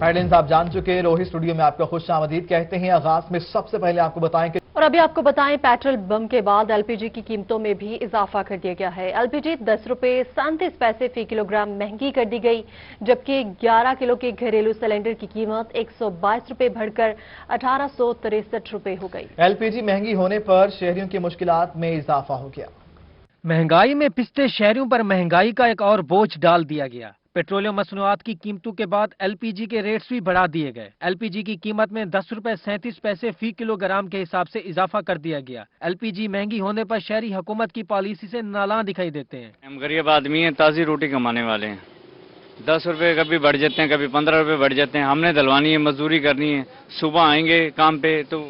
Headlines आप जान चुके हैं। रोहित स्टूडियो में आपका खुशामदीद कहते हैं। आगाज में सबसे पहले आपको बताएं कि अभी आपको बताएं, पेट्रोल बम के बाद एलपीजी की कीमतों में भी इजाफा कर दिया गया है। एलपीजी 10 रुपए 37 पैसे फी किलोग्राम महंगी कर दी गई, जबकि 11 किलो के घरेलू सिलेंडर की कीमत 122 रुपए बढ़कर 1863 रुपए हो गई। एलपीजी महंगी होने पर शहरियों की मुश्किलात में इजाफा हो गया। महंगाई में पिसते शहरियों पर महंगाई का एक और बोझ डाल दिया गया। पेट्रोलियम मसनूआत की कीमतों के बाद एलपीजी के रेट्स भी बढ़ा दिए गए। एलपीजी की कीमत में 10 रुपए 37 पैसे फी किलोग्राम के हिसाब से इजाफा कर दिया गया। एलपीजी महंगी होने पर शहरी हुकूमत की पॉलिसी से नालां दिखाई देते हैं। हम गरीब आदमी हैं, ताज़ी रोटी कमाने वाले हैं। 10 रुपए कभी बढ़ जाते हैं, कभी 15 रुपए बढ़ जाते हैं। हमने दलवानी है, मजदूरी करनी है। सुबह आएंगे काम पे तो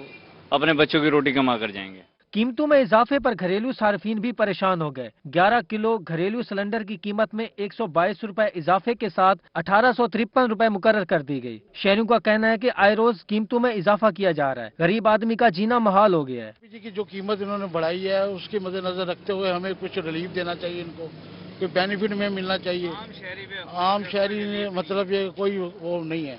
अपने बच्चों की रोटी कमा कर जाएंगे। कीमतों में इजाफे पर घरेलू सार्फिन भी परेशान हो गए। 11 किलो घरेलू सिलेंडर की कीमत में 122 रुपए इजाफे के साथ 1853 रुपए मुकर्रर कर दी गई। शहरियों का कहना है कि आए रोज कीमतों में इजाफा किया जा रहा है। गरीब आदमी का जीना महाल हो गया है। एलपीजी की जो कीमत इन्होंने बढ़ाई है उसके मद्देनजर रखते हुए हमें कुछ रिलीफ देना चाहिए, इनको कोई बेनिफिट में मिलना चाहिए। आम शहरी ने मतलब ये कोई वो नहीं है।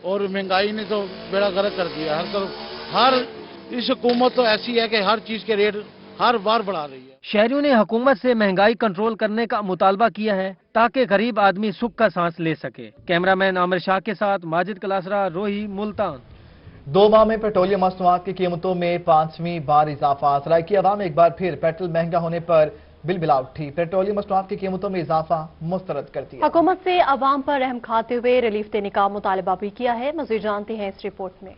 और महंगाई ने तो बेड़ा गर्क कर दिया हर तरफ। हर इस हुकूमत तो ऐसी है कि हर चीज के रेट हर बार बढ़ा रही है। शहरियों ने हुकूमत से महंगाई कंट्रोल करने का मुतालबा किया है ताकि गरीब आदमी सुख का सांस ले सके। कैमरामैन आमिर शाह के साथ माजिद कलासरा, रोही, मुल्तान। 2 माह में पेट्रोलियम मसनूआत की कीमतों में 5वीं बार इजाफा। सराइकी अवाम एक बार फिर पेट्रोल महंगा होने पर बिलबिला उठी। पेट्रोलियम मसनूआत की कीमतों में इजाफा मुस्तरद कर दिया। हुकूमत से अवाम पर रहम खाते हुए रिलीफ देने का मुतालबा भी किया है। मज़ीद जानते हैं इस रिपोर्ट में।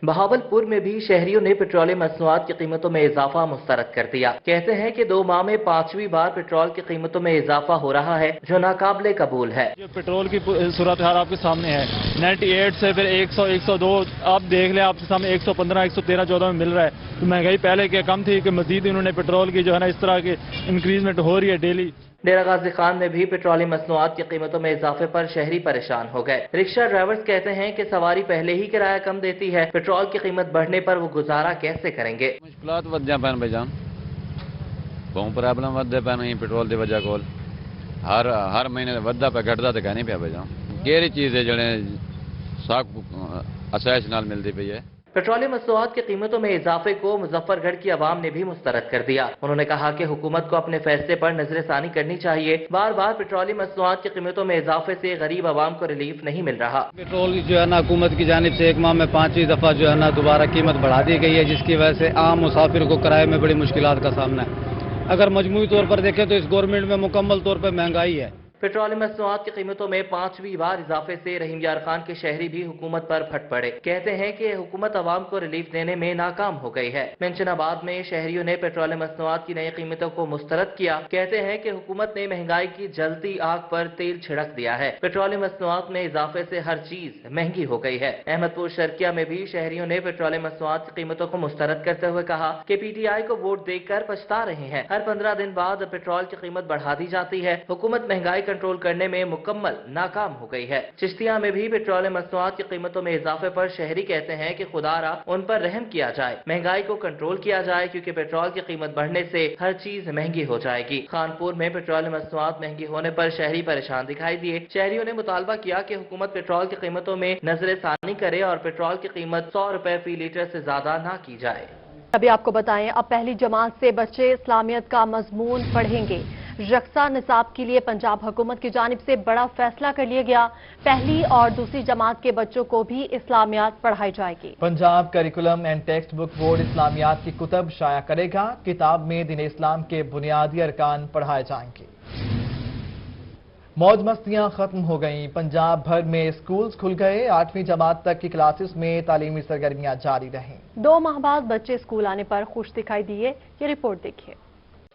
बहावलपुर में भी शहरियों ने पेट्रोलियम मसनूआत की कीमतों में इजाफा मुस्तरद कर दिया। कहते हैं कि 2 माह में 5वीं बार पेट्रोल की कीमतों में इजाफा हो रहा है, जो नाकाबिले कबूल है। पेट्रोल की सूरत हाल आपके सामने है। 98 से फिर 100, 102 आप देख लें, आपके सामने 115, 113, 14 में मिल रहा है। तो महंगाई पहले के कम थी कि मजीद इन्होंने पेट्रोल की जो है ना इस तरह की इंक्रीजमेंट हो रही है डेली। डेरा गाजी खान में भी पेट्रोलियम मसनूआत की कीमतों में इजाफे पर शहरी परेशान हो गए। रिक्शा ड्राइवर्स कहते हैं कि सवारी पहले ही किराया कम देती है, पेट्रोल की कीमत बढ़ने पर वो गुजारा कैसे करेंगे। मुश्किलात वधिया पैन भाईजान, बहुत प्रॉब्लम वधदे पैन ही पेट्रोल की वजह को। हर महीने वधदा पे घटदा तो कहनी पिया भाईजान। केड़ी चीज है जड़े साख आसाइश नाल मिलती पई है। पेट्रोलियम मसनूआत की कीमतों में इजाफे को मुजफ्फरगढ़ की आवाम ने भी मुस्तरद कर दिया। उन्होंने कहा कि हुकूमत को अपने फैसले पर नजरसानी करनी चाहिए। बार बार पेट्रोलियम मसनूआत की कीमतों में इजाफे से गरीब आवाम को रिलीफ नहीं मिल रहा। पेट्रोल जो है ना हुकूमत की जानिब से 1 माह में 5वीं दफा जो है ना दोबारा कीमत बढ़ा दी गई है, जिसकी वजह से आम मुसाफिर को किराए में बड़ी मुश्किलात का सामना है। अगर मजमूई तौर पर देखें तो इस गवर्नमेंट में मुकम्मल तौर पर महंगाई है। पेट्रोलियम मसनूआत की कीमतों में 5वीं बार इजाफे से रहीम यार खान के शहरी भी हुकूमत पर फट पड़े। कहते हैं कि हुकूमत आवाम को रिलीफ देने में नाकाम हो गई है। मेंशनाबाद में शहरियों ने पेट्रोलियम मसनूआत की नई कीमतों को मुस्तरद किया। कहते हैं कि हुकूमत ने महंगाई की जलती आग पर तेल छिड़क दिया है। पेट्रोलियम मसनूआत में इजाफे से हर चीज महंगी हो गई है। अहमदपुर शर्किया में भी शहरियों ने पेट्रोलियम मसनूआत की कीमतों को मुस्तरद करते हुए कहा कि पीटीआई को वोट देकर पछता रहे हैं। हर 15 दिन बाद पेट्रोल की कीमत बढ़ा दी जाती है। हुकूमत महंगाई कंट्रोल करने में मुकम्मल नाकाम हो गई है। चिश्तिया में भी पेट्रोलियम मसनूआत की कीमतों में इजाफे पर शहरी कहते हैं कि खुदारा उन पर रहम किया जाए, महंगाई को कंट्रोल किया जाए, क्योंकि पेट्रोल की कीमत बढ़ने से हर चीज महंगी हो जाएगी। खानपुर में पेट्रोलियम मसनूआत महंगी होने पर शहरी परेशान दिखाई दिए। शहरियों ने मुतालबा किया कि हुकूमत पेट्रोल की कीमतों में नजरसानी करे और पेट्रोल की कीमत 100 रुपए फी लीटर से ज्यादा ना की जाए। अभी आपको बताएं, अब पहली जमात से बच्चे इस्लामियत का मजमून पढ़ेंगे। रक्सा निसाब के लिए पंजाब हुकूमत की जानिब से बड़ा फैसला कर लिया गया। पहली और दूसरी जमात के बच्चों को भी इस्लामियात पढ़ाई जाएगी। Punjab curriculum and textbook board इस्लामियात की कुतब शाया करेगा। किताब में दीन इस्लाम के बुनियादी अरकान पढ़ाए जाएंगे। मौज मस्तियां खत्म हो गईं। पंजाब भर में स्कूल्स खुल गए। 8वीं जमात तक की क्लासेस में तालीमी सरगर्मियां जारी रहीं। 2 माह बाद बच्चे स्कूल आने पर खुश दिखाई दिए। ये रिपोर्ट देखिए।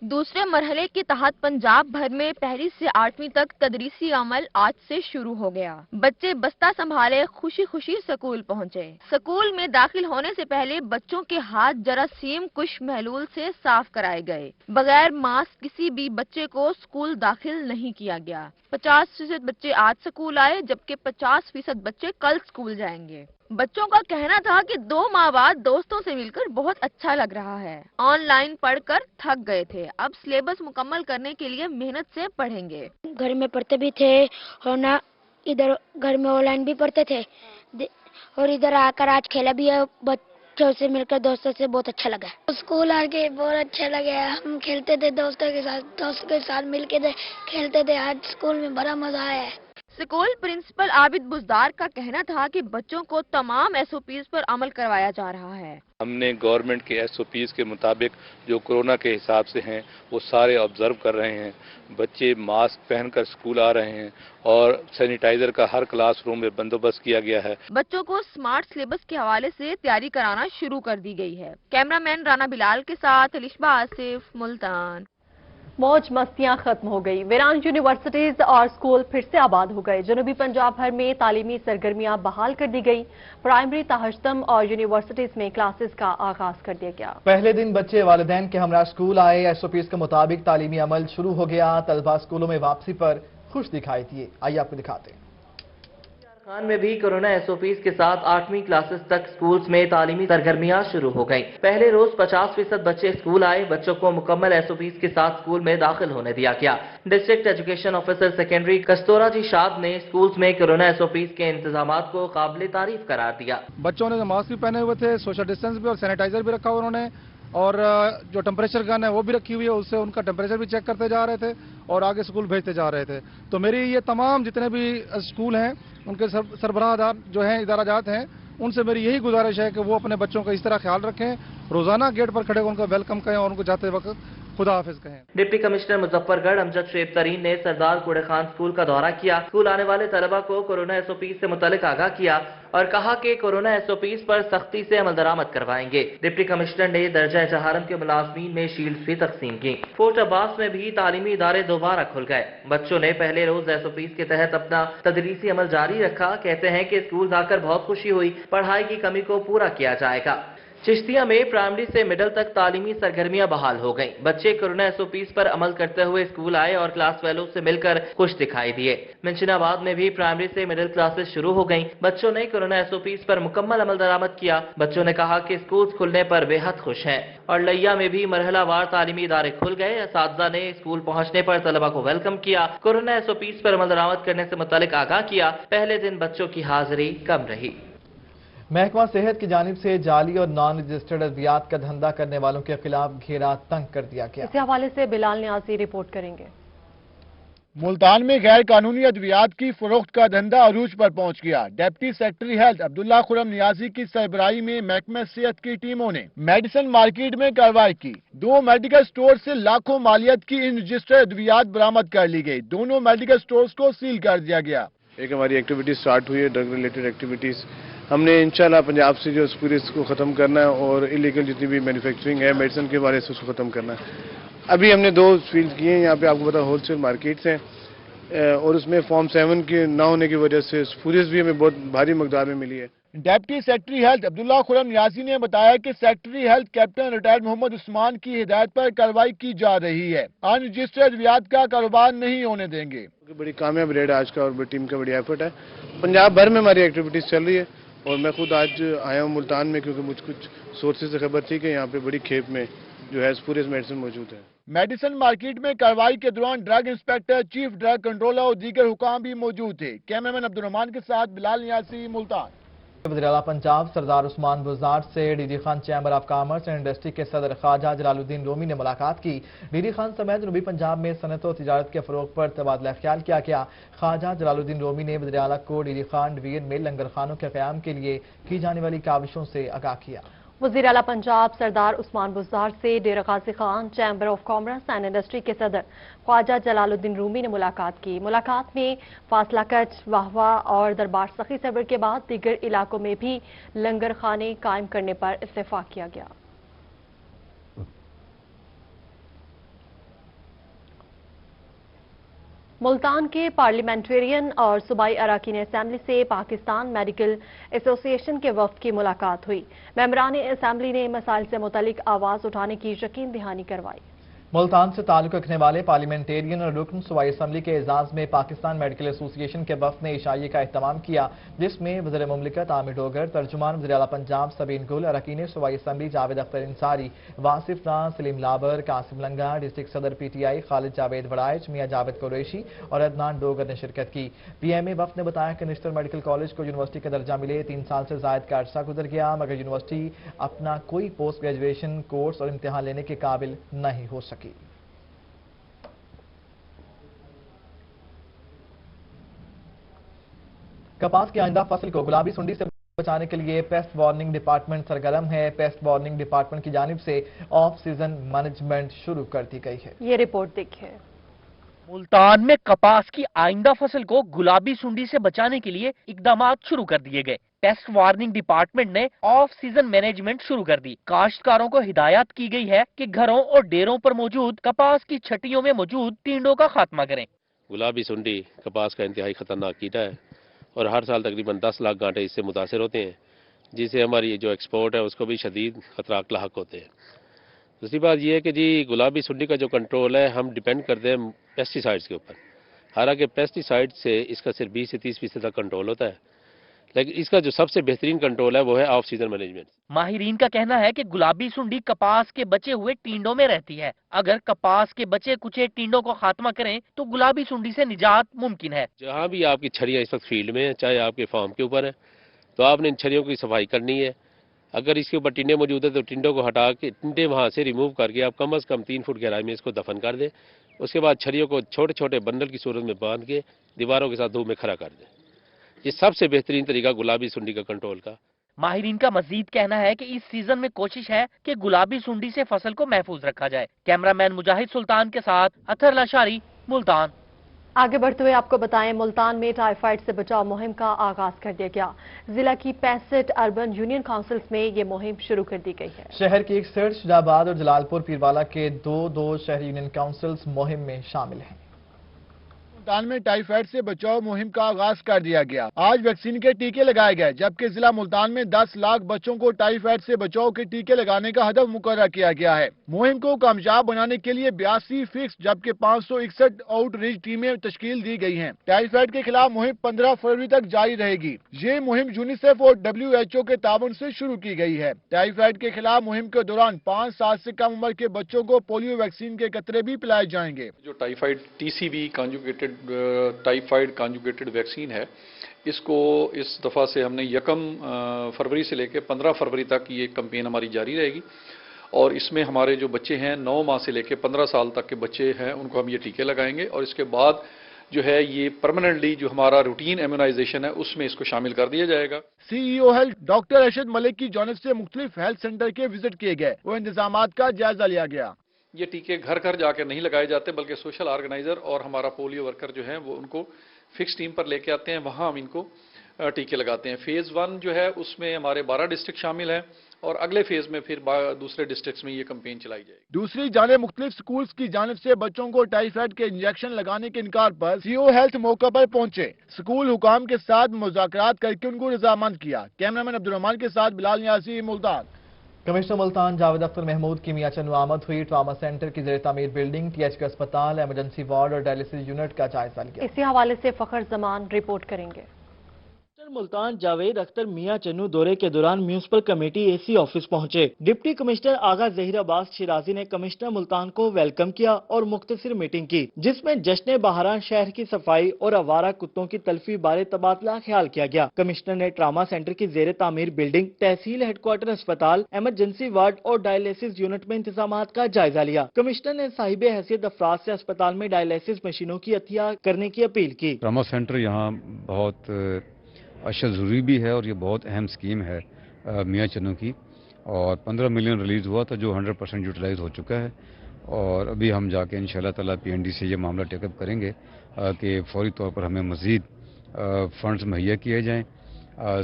दूसरे मरहले के तहत पंजाब भर में पहली से 8वीं तक तदरीसी अमल आज से शुरू हो गया। बच्चे बस्ता संभाले खुशी खुशी स्कूल पहुंचे। स्कूल में दाखिल होने से पहले बच्चों के हाथ जरासीम कुश महलूल से साफ कराए गए। बगैर मास्क किसी भी बच्चे को स्कूल दाखिल नहीं किया गया। 50% बच्चे आज स्कूल आए, जबकि 50% बच्चे कल स्कूल जाएंगे। बच्चों का कहना था कि 2 माह बाद दोस्तों से मिलकर बहुत अच्छा लग रहा है। ऑनलाइन पढ़कर थक गए थे, अब सिलेबस मुकम्मल करने के लिए मेहनत से पढ़ेंगे। घर में पढ़ते भी थे और ना इधर घर में ऑनलाइन भी पढ़ते थे और इधर आकर आज खेला भी है। बच्चों से मिलकर, दोस्तों से बहुत अच्छा लगा। स्कूल आके बहुत अच्छा लगा। हम खेलते थे दोस्तों के साथ मिलके खेलते थे। आज स्कूल में बड़ा मजा आया है। स्कूल प्रिंसिपल आबिद बुजदार का कहना था कि बच्चों को तमाम एसओपीज पर अमल करवाया जा रहा है। हमने गवर्नमेंट के एसओपीज के मुताबिक जो कोरोना के हिसाब से हैं वो सारे ऑब्जर्व कर रहे हैं। बच्चे मास्क पहनकर स्कूल आ रहे हैं और सैनिटाइजर का हर क्लासरूम में बंदोबस्त किया गया है। बच्चों को स्मार्ट सिलेबस के हवाले से तैयारी कराना शुरू कर दी गई है। कैमरामैन राना बिलाल के साथ अलिशबा आसिफ, मुल्तान। मौज मस्तियां खत्म हो गई। वीरान यूनिवर्सिटीज और स्कूल फिर से आबाद हो गए। जनूबी पंजाब भर में तालीमी सरगर्मियां बहाल कर दी गई। प्राइमरी, ताहश्तम और यूनिवर्सिटीज में क्लासेस का आगाज कर दिया गया। पहले दिन बच्चे वालिदैन के हमरा स्कूल आए। एसओपीज के मुताबिक तालीमी अमल शुरू हो गया। तलबा स्कूलों में वापसी पर खुश दिखाई दिए। आइए आपको दिखाते हैं। खान में भी कोरोना एसओपीज के साथ 8वीं क्लासेस तक स्कूल्स में तालीमी सरगर्मियां शुरू हो गईं। पहले रोज 50% बच्चे स्कूल आए। बच्चों को मुकम्मल एसओपीज के साथ स्कूल में दाखिल होने दिया गया। डिस्ट्रिक्ट एजुकेशन ऑफिसर सेकेंडरी कस्तूरा जी शाद ने स्कूल्स में कोरोना एसओपीज के इंतजाम को काबिल तारीफ करार दिया। बच्चों ने मास्क भी पहने हुए थे, सोशल डिस्टेंस भी और सैनिटाइजर भी रखा हुआ उन्होंने, और जो टेम्परेचर गन है वो भी रखी हुई है, उससे उनका टेम्परेचर भी चेक करते जा रहे थे और आगे स्कूल भेजते जा रहे थे। तो मेरी ये तमाम जितने भी स्कूल हैं उनके सरबराहदार जो हैं, इदारा जात हैं, उनसे मेरी यही गुजारिश है कि वो अपने बच्चों का इस तरह ख्याल रखें। रोजाना गेट पर खड़े उनको वेलकम कहें और उनको जाते वक्त खुदा हाफिज कहें। डिप्टी कमिश्नर मुजफ्फरगढ़ अमजद शेब तरीन ने सरदार कुड़े खान स्कूल का दौरा किया। स्कूल आने वाले तलबा को कोरोना एसओपीज से मुतल्लिक आगाह किया और कहा कि कोरोना एसओपीज पर सख्ती से अमल दरामद करवाएंगे। डिप्टी कमिश्नर ने दर्जा जहारम के मुलाजमीन में शील्ड भी तकसीम की। फोर्ट अब्बास में भी तालीमी इदारे दोबारा खुल गए। बच्चों ने पहले रोज एसओपीज के तहत अपना तदरीसी अमल जारी रखा। कहते हैं कि स्कूल आकर बहुत खुशी हुई। पढ़ाई की कमी को पूरा किया जाएगा। चिश्तिया में प्राइमरी से मिडिल तक तालीमी सरगर्मियां बहाल हो गईं। बच्चे कोरोना एसओपीज पर अमल करते हुए स्कूल आए और क्लास फेलो से मिलकर खुश दिखाई दिए। मिंशनाबाद में भी प्राइमरी से मिडिल क्लासेस शुरू हो गईं। बच्चों ने कोरोना एसओपीज पर मुकम्मल अमल दरामद किया। बच्चों ने कहा कि स्कूल खुलने पर बेहद खुश हैं। और लैया में भी मरहलावार तालीमी इदारे खुल गए। असातिज़ा ने स्कूल पहुंचने पर तलबा को वेलकम किया। कोरोना एसओपीज पर अमल दरामद करने से मुतालिक आगाह किया। पहले दिन बच्चों की हाजिरी कम रही। महकमा सेहत की जानिब से जाली और नॉन रजिस्टर्ड अद्वियात का धंधा करने वालों के खिलाफ घेरा तंग कर दिया गया। इसी हवाले से बिलाल न्याजी रिपोर्ट करेंगे। मुल्तान में गैर कानूनी अद्वियात की फरोख्त का धंधा अरूज पर पहुंच गया। Deputy secretary health Abdullah Khurram Niazi की सरबराही में महकमा सेहत की टीमों ने मेडिसिन मार्केट में कार्रवाई की। 2 मेडिकल स्टोर से लाखों मालियत की इन रजिस्टर्ड अद्वियात बरामद कर ली गई। दोनों मेडिकल स्टोर्स को सील कर दिया गया। एक हमारी एक्टिविटी स्टार्ट हुई है, ड्रग रिलेटेड एक्टिविटीज। हमने इंशाल्लाह पंजाब से जो पूरे इसको ख़त्म करना है और इलीगल जितनी भी मैन्युफैक्चरिंग है मेडिसिन के बारे से उसको ख़त्म करना है। अभी हमने 2 फील्ड किए हैं। यहाँ पे आपको पता होलसेल मार्केट्स हैं और उसमें फॉर्म 7 के ना होने की वजह से स्पूरियस भी हमें बहुत भारी मकदार में मिली है। Deputy secretary health Abdullah Khurram Niazi ने बताया कि secretary health captain retired Mohammad Usman की हिदायत पर कार्रवाई की जा रही है। अनरजिस्टर्ड अद्वियात का कारोबार नहीं होने देंगे। बड़ी कामयाब रेड आज का और टीम का बड़ी एफर्ट है। पंजाब भर में हमारी एक्टिविटीज चल रही है और मैं खुद आज आया हूँ मुल्तान में क्योंकि मुझ कुछ सोर्सेज से खबर थी कि यहाँ पे बड़ी खेप में जो है स्पूरियस मेडिसिन मौजूद है। मेडिसिन मार्केट में कार्रवाई के दौरान drug inspector, chief drug controller और दीगर हुकाम भी मौजूद थे। कैमरामैन अब्दुल रहमान के साथ बिलाल नियासी, मुल्तान। वज़ीर आला पंजाब सरदार उस्मान बुज़दार से DD Khan chamber of commerce and industry के सदर ख्वाजा जलालुद्दीन रूमी ने मुलाकात की। डीडी खान समेत जनूबी पंजाब में सनत और तिजारत के फरोग पर तबादला ख्याल किया गया। ख्वाजा जलालुद्दीन रूमी ने वज़ीर आला को डीडी खान डिवीजन में लंगर खानों के क़याम के लिए की जाने वाली काविशों से आगाह किया। वज़ीर आला पंजाब सरदार उस्मान बुज़दार से Dera Ghazi Khan chamber of commerce and industry के सदर ख्वाजा जलालुद्दीन रूमी ने मुलाकात की। मुलाकात में फासला कट, वाहवा और दरबार सखी सबर के बाद दीगर इलाकों में भी लंगर खाने कायम करने पर इत्तेफाक किया गया। मुल्तान के पार्लियामेंटेरियन और सूबाई अराकीन असेंबली से पाकिस्तान मेडिकल एसोसिएशन के वफ्द की मुलाकात हुई। मेंबरान असेंबली ने मसाइल से मुतालिक आवाज उठाने की यकीन दहानी करवाई। मुल्तान से ताल्लुक रखने वाले पार्लियामेंटेरियन और रुकन सूबाई असम्बली के एजाज में पाकिस्तान मेडिकल एसोसिएशन के वफ्द ने इशाइये का एहतमाम किया, जिसमें वज़ीर मुमलिकत आमिर डोगर, तर्जुमान वज़ीर आला पंजाब सबीन गुल, अरकान सूबाई असम्बली जावेद अख्तर इंसारी, वासिफ रां, सलीम लाबर, कासिम लंगा, डिस्ट्रिक्ट सदर PTI खालिद जावेद वड़ाइच, मियां जावेद कुरैशी और अदनान डोगर ने शिरकत की। PMA वफ्द ने बताया कि निश्तर मेडिकल कॉलेज को यूनिवर्सिटी का दर्जा मिले 3 साल से जायद का अरसा गुजर गया, मगर यूनिवर्सिटी अपना कोई पोस्ट ग्रेजुएशन कोर्स और इम्तिहान लेने के काबिल नहीं हो सकी। कपास की आइंदा फसल को गुलाबी सुंडी से बचाने के लिए पेस्ट वार्निंग डिपार्टमेंट सरगर्म है। पेस्ट वार्निंग डिपार्टमेंट की जानिब से ऑफ सीजन मैनेजमेंट शुरू कर दी गई है। ये रिपोर्ट देखिए। मुल्तान में कपास की आइंदा फसल को गुलाबी सुंडी से बचाने के लिए इकदाम शुरू कर दिए गए। पेस्ट वार्निंग डिपार्टमेंट ने ऑफ सीजन मैनेजमेंट शुरू कर दी। काश्तकारों को हिदायत की गई है कि घरों और डेरों पर मौजूद कपास की छटियों में मौजूद टींडों का खात्मा करें। गुलाबी सुंडी कपास का इंतहाई खतरनाक कीड़ा है और हर साल तकरीबन 10 लाख गांठे इससे मुतासर होते हैं, जिससे हमारी जो एक्सपोर्ट है उसको भी शदीद खतराक लाहक होते हैं। दूसरी बात यह है कि जी गुलाबी सुंडी का जो कंट्रोल है हम डिपेंड करते हैं पेस्टिसाइड्स के ऊपर। हालांकि पेस्टिसाइड से इसका सिर्फ 20 से 30% तक कंट्रोल होता है, लेकिन इसका जो सबसे बेहतरीन कंट्रोल है वो है ऑफ सीजन मैनेजमेंट। माहिरीन का कहना है कि गुलाबी सुंडी कपास के बचे हुए टींडों में रहती है। अगर कपास के बचे कुचे टींडों को खात्मा करें तो गुलाबी सुंडी से निजात मुमकिन है। जहाँ भी आपकी छड़ियाँ इस वक्त फील्ड में है, चाहे आपके फार्म के ऊपर है, तो आपने इन छड़ियों की सफाई करनी है। अगर इसके ऊपर टिंडे मौजूद है तो टिंडों को हटा के टिंडे वहाँ से रिमूव करके आप कम से कम 3 फुट गहराई में इसको दफन कर दें। उसके बाद छड़ियों को छोटे छोटे बंडल की सूरत में बांध के दीवारों के साथ धूप में खड़ा कर दें। ये सबसे बेहतरीन तरीका गुलाबी सुंडी का कंट्रोल का। माहिरीन का मजीद कहना है कि इस सीजन में कोशिश है कि गुलाबी सुंडी से फसल को महफूज रखा जाए। कैमरामैन मुजाहिद सुल्तान के साथ अथर लाशारी, मुल्तान। आगे बढ़ते हुए आपको बताएं, मुल्तान में टाइफाइड से बचाव मुहिम का आगाज कर दिया गया। जिला की 65 अर्बन यूनियन काउंसिल्स में ये मुहिम शुरू कर दी गई है। शहर की 61, शुजाबाद और जलालपुर पीरवाला के दो शहरी यूनियन काउंसिल्स मुहिम में शामिल हैं। मुल्तान में टाइफाइड से बचाव मुहिम का आगाज कर दिया गया। आज वैक्सीन के टीके लगाए गए, जबकि जिला मुल्तान में 10 लाख बच्चों को टाइफाइड से बचाव के टीके लगाने का हदफ मुकर्रर किया गया है। मुहिम को कामयाब बनाने के लिए 82 फिक्स जबकि 561 आउटरीच टीमें तश्कील दी गई हैं। टाइफाइड के खिलाफ मुहिम 15 फरवरी तक जारी रहेगी। ये मुहिम यूनिसेफ और WHO के ताबन से शुरू की गई है। टाइफाइड के खिलाफ मुहिम के दौरान 5 साल से कम उम्र के बच्चों को पोलियो वैक्सीन के कतरे भी पिलाए जाएंगे। जो typhoid TCV conjugated typhoid conjugated vaccine है, इसको इस दफ़ा से हमने 1 फरवरी से लेकर 15 फरवरी तक ये कैंपेन हमारी जारी रहेगी। और इसमें हमारे जो बच्चे हैं 9 माह से लेकर 15 साल तक के बच्चे हैं उनको हम ये टीके लगाएंगे और इसके बाद जो है ये परमानेंटली जो हमारा रूटीन इम्यूनाइजेशन है उसमें इसको शामिल कर दिया जाएगा। CEO health doctor Arshad Malik की जानिब से मुख्तलिफ हेल्थ सेंटर के विजिट किए गए और इंतजामात का जायजा लिया गया। ये टीके घर घर जाकर नहीं लगाए जाते, बल्कि सोशल ऑर्गेनाइजर और हमारा पोलियो वर्कर जो है वो उनको फिक्स टीम पर लेके आते हैं, वहाँ हम इनको टीके लगाते हैं। फेज 1 जो है उसमें हमारे 12 डिस्ट्रिक्ट शामिल हैं और अगले फेज में फिर दूसरे डिस्ट्रिक्ट्स में ये कैंपेन चलाई जाएगी। दूसरी जानिब मुख्तलिफ स्कूल्स की जानिब से बच्चों को टाइफाइड के इंजेक्शन लगाने के इनकार पर CEO हेल्थ मौका पर पहुंचे। स्कूल हुकाम के साथ मुज़ाकरात करके उनको रजामंद किया। कैमरामैन अब्दुर्रहमान के साथ बिलाल नियाज़ी, मुल्तान। कमिश्नर मुल्तान जावेद अख्तर महमूद की मियां चन्नू आमद हुई। ट्रामा सेंटर की ज़ेर तामीर बिल्डिंग, THK अस्पताल, एमरजेंसी वार्ड और डायलिसिस यूनिट का जायजा लिया। इसी हवाले से फखर जमान रिपोर्ट करेंगे। मुल्तान जावेद अख्तर मियां चन्नू दौरे के दौरान म्यूनिसिपल कमेटी AC ऑफिस पहुंचे। डिप्टी कमिश्नर आगा ज़हीर अब्बास शिराजी ने कमिश्नर मुल्तान को वेलकम किया और मुख्तसर मीटिंग की, जिसमें जश्न बहरान शहर की सफाई और आवारा कुत्तों की तलफी बारे तबादला ख्याल किया गया। कमिश्नर ने ट्रामा सेंटर की ज़ेर तामीर बिल्डिंग, तहसील हेडक्वार्टर अस्पताल, एमरजेंसी वार्ड और डायलिसिस यूनिट में इंतजाम का जायजा लिया। कमिश्नर ने साहिब हैसियत अफराद से अस्पताल में डायलिसिस मशीनों की अतिया करने की अपील की। ट्रामा सेंटर यहाँ बहुत अशद ज़रूरी भी है और ये बहुत अहम स्कीम है मियां चन्नू की, और 15 मिलियन रिलीज़ हुआ था जो 100% यूटिलाइज हो चुका है। और अभी हम जाके इंशाल्लाह ताला PND से ये मामला टेकअप करेंगे कि फौरी तौर पर हमें मज़ीद फंड्स मुहैया किए जाएँ।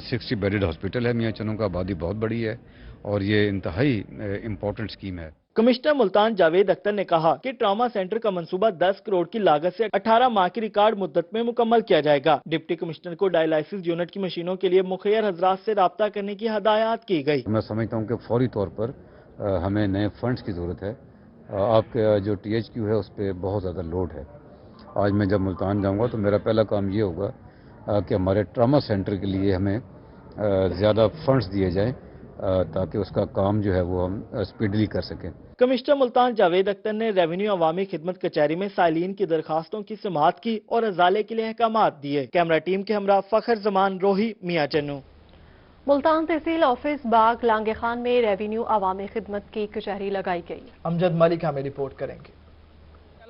60 बेडेड हॉस्पिटल है मियां चन्नू का, आबादी बहुत बड़ी है और ये इंतहाई इम्पोर्टेंट स्कीम है। कमिश्नर मुल्तान जावेद अख्तर ने कहा कि ट्रामा सेंटर का मंसूबा 10 करोड़ की लागत से 18 माह की रिकॉर्ड मुद्दत में मुकम्मल किया जाएगा। डिप्टी कमिश्नर को डायलिसिस यूनिट की मशीनों के लिए मुखियर हजरात से राब्ता करने की हदायत की गई। मैं समझता हूँ कि फौरी तौर पर हमें नए फंड्स की जरूरत है आपका जो THQ है उस पर बहुत ज़्यादा लोड है। आज मैं जब मुल्तान जाऊंगा तो मेरा पहला काम ये होगा कि हमारे ट्रामा सेंटर के लिए हमें ज़्यादा फंड्स दिए जाएं ताकि उसका काम जो है वो हम स्पीडली कर सकें। कमिश्नर मुल्तान जावेद अख्तर ने रेवेन्यू अवामी खिदमत कचहरी में साइलिन की दरखास्तों की समाअत की और अजाले के लिए अहकामात दिए। कैमरा टीम के हमरा फखर जमान, रोही, मियां चन्नू। मुल्तान तहसील ऑफिस बाग लांगे खान में रेवेन्यू अवामी खिदमत की कचहरी लगाई गई। अमजद मलिक हमें रिपोर्ट करेंगे।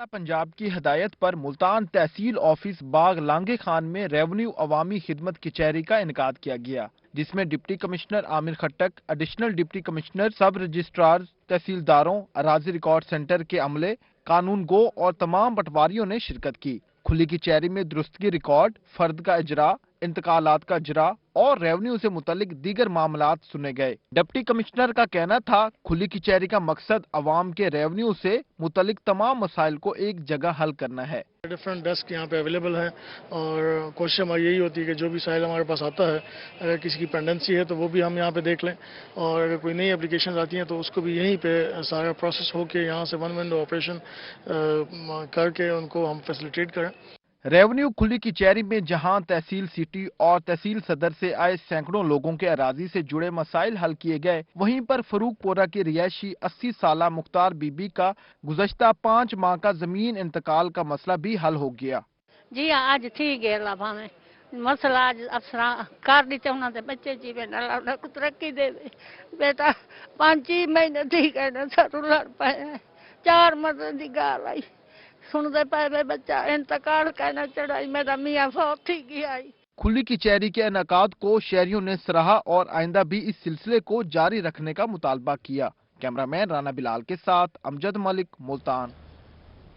पंजाब की हदायत पर मुल्तान तहसील ऑफिस बाग लांगे खान में रेवेन्यू अवामी खिदमत कचहरी का इनेकाद किया गया, जिसमें deputy commissioner Aamir Khattak, additional deputy commissioner, सब रजिस्ट्रार, तहसीलदारों, अराजी रिकॉर्ड सेंटर के अमले, कानून गो और तमाम पटवारियों ने शिरकत की। खुली कचहरी में दुरुस्तगी रिकॉर्ड, फर्द का इजरा, इंतकालात का इजरा और रेवेन्यू से मुतल्लिक दीगर मामलात सुने गए। डिप्टी कमिश्नर का कहना था खुली कचहरी का मकसद अवाम के रेवेन्यू से मुतल्लिक तमाम मसाइल को एक जगह हल करना है। डिफरेंट डेस्क यहाँ पे अवेलेबल हैं और कोशिश हमारी यही होती है कि जो भी साइल हमारे पास आता है, अगर किसी की पेंडेंसी है तो वो भी हम यहाँ पे देख लें, और अगर कोई नई एप्लीकेशन आती हैं तो उसको भी यहीं पे सारा प्रोसेस हो के यहाँ से वन विंडो ऑपरेशन करके उनको हम फैसिलिटेट करें। रेवेन्यू खुली कचहरी में जहां तहसील सिटी और तहसील सदर से आए सैकड़ों लोगों के अराजी से जुड़े मसाइल हल किए गए, वहीं पर फरूकपोरा के रिहायशी 80 साला मुख्तार बीबी का गुज़श्ता 5 माह का जमीन इंतकाल का मसला भी हल हो गया। जी आज ठीक है लाभा में मसला आज अफसरा कर दी चाहना ते बच्चे जी बेटा तरक्की दे बेटा 5 महीने ठीक है ना सारू लड़ पाए 4 महीने की गाल आई सुनते पे बच्चा इंतकाल कहना चढ़ाई मेरा मियाँ फौत थी गया। खुली कचहरी के इनेकाद को शहरियों ने सराहा और आइंदा भी इस सिलसिले को जारी रखने का मुतालबा किया। कैमरामैन राना बिलाल के साथ अमजद मलिक, मुल्तान।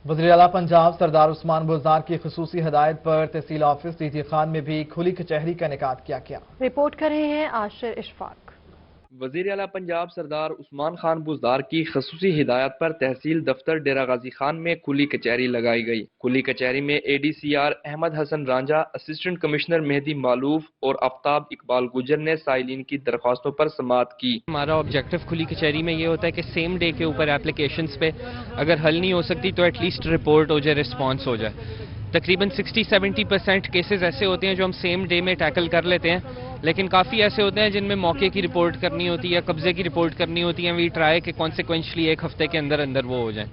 वज़ीर आला पंजाब सरदार उस्मान बुज़दार की खुसूसी हदायत पर तहसील ऑफिस डीजी खान में भी खुली कचहरी का इनेकाद किया गया। रिपोर्ट कर रहे हैं आशिर इशफाक। वज़ीर आला पंजाब सरदार उस्मान खान बुज़दार की खसूसी हिदायत पर तहसील दफ्तर डेरा गाजी खान में खुली कचहरी लगाई गई। खुली कचहरी में ADCR Ahmad Hasan Ranjha, assistant commissioner Mehdi Maloof और आफ्ताब इकबाल गुजर ने साइलिन की दरख्वास्तों पर समाअत की। हमारा ऑब्जेक्टिव खुली कचहरी में ये होता है कि सेम डे के ऊपर एप्लीकेशंस पे अगर हल नहीं हो सकती तो एटलीस्ट रिपोर्ट हो जाए, रिस्पॉन्स हो जाए। तकरीबन 60-70% केसेस ऐसे होते हैं जो हम सेम डे में टैकल कर लेते हैं, लेकिन काफ़ी ऐसे होते हैं जिनमें मौके की रिपोर्ट करनी होती है, कब्जे की रिपोर्ट करनी होती है। वी ट्राई कि कॉन्सिक्वेंशली 1 हफ्ते के अंदर अंदर वो हो जाए,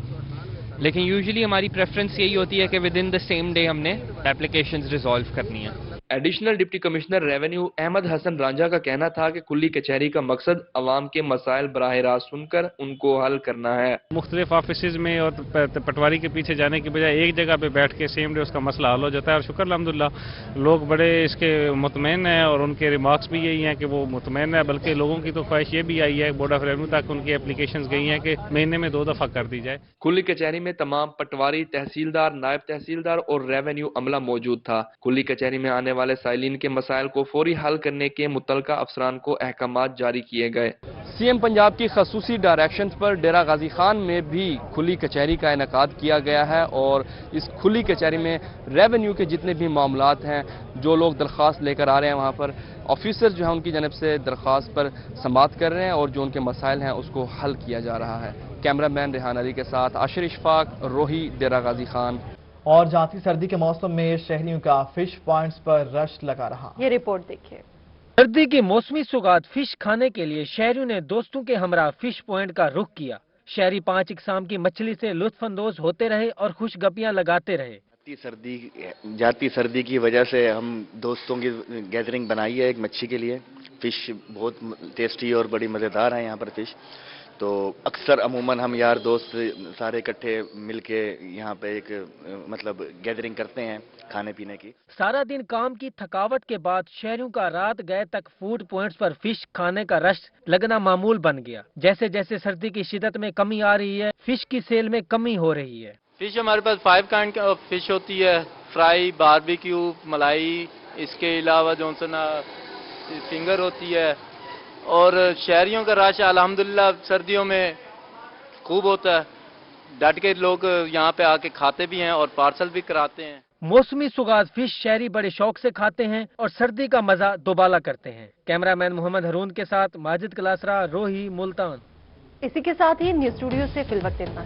लेकिन यूजुअली हमारी प्रेफरेंस यही होती है कि within the same day हमने एप्लीकेशंस रिजॉल्व करनी है। Additional deputy commissioner revenue Ahmad Hasan Ranjha का कहना था कि खुली कचहरी का मकसद अवाम के मसाइल बराह रास्त सुनकर उनको हल करना है। मुख्तलिफ ऑफिस में और पटवारी के पीछे जाने की बजाय एक जगह पे बैठ के सेम डे उसका मसला हल हो जाता है, और शुक्र अल्हम्दुलिल्लाह लोग बड़े इसके मुतमईन हैं और उनके रिमार्क्स भी यही हैं कि वो मुतमईन है। बल्कि लोगों की तो ख्वाहिश ये भी आई है बोर्ड ऑफ रेवेन्यू तक उनकी एप्लीकेशन गई हैं कि महीने में 2 दफ़ा कर दी जाए। खुली कचहरी में तमाम पटवारी, तहसीलदार, नायब तहसीलदार और रेवेन्यू अमला मौजूद था। खुली कचहरी में आने वाले साइलिन के मसाइल को फौरी हल करने के मुतलका अफसरान को अहकामात जारी किए गए। CM पंजाब की खसूसी डायरेक्शंस पर डेरा गाजी खान में भी खुली कचहरी का इनेकाद किया गया है, और इस खुली कचहरी में रेवेन्यू के जितने भी मामलात हैं, जो लोग दरख्वास्त लेकर आ रहे हैं, वहाँ पर ऑफिसर जो है उनकी जानब से दरख्वास्त पर समाअत कर रहे हैं और जो उनके मसाइल हैं उसको हल किया जा रहा है। कैमरामैन रेहान अली के साथ आशिर इशफाक, रोही, डेरा गाजी खान। और जाती सर्दी के मौसम में शहरियों का फिश पॉइंट्स पर रश लगा रहा। ये रिपोर्ट देखिए। सर्दी की मौसमी सौगात फिश खाने के लिए शहरियों ने दोस्तों के हमरा फिश पॉइंट का रुख किया। शहरी 5 इकसाम की मछली से लुत्फानंदोज होते रहे और खुशगपियां लगाते रहे। जाती सर्दी की वजह से हम दोस्तों की गैदरिंग बनाई है एक मच्छी के लिए। फिश बहुत टेस्टी और बड़ी मज़ेदार है यहाँ पर फिश। तो अक्सर अमूमन हम यार दोस्त सारे इकट्ठे मिलके यहाँ पे एक मतलब गैदरिंग करते हैं खाने पीने की। सारा दिन काम की थकावट के बाद शहरियों का रात गए तक फूड पॉइंट्स पर फिश खाने का रश लगना मामूल बन गया। जैसे जैसे सर्दी की शिद्दत में कमी आ रही है, फिश की सेल में कमी हो रही है। फिश हमारे पास 5 काइंड का फिश होती है, फ्राई, बारबेक्यू, मलाई, इसके अलावा जो फिंगर होती है। और शहरियों का रश अल्हम्दुलिल्लाह सर्दियों में खूब होता है। डट के लोग यहाँ पे आके खाते भी हैं और पार्सल भी कराते हैं। मौसमी सुगात फिश शहरी बड़े शौक से खाते हैं और सर्दी का मजा दोबाला करते हैं। कैमरामैन मोहम्मद हरून के साथ माजिद कलासरा, रोही, मुल्तान। इसी के साथ ही न्यूज स्टूडियो से फिल वक्त इतना।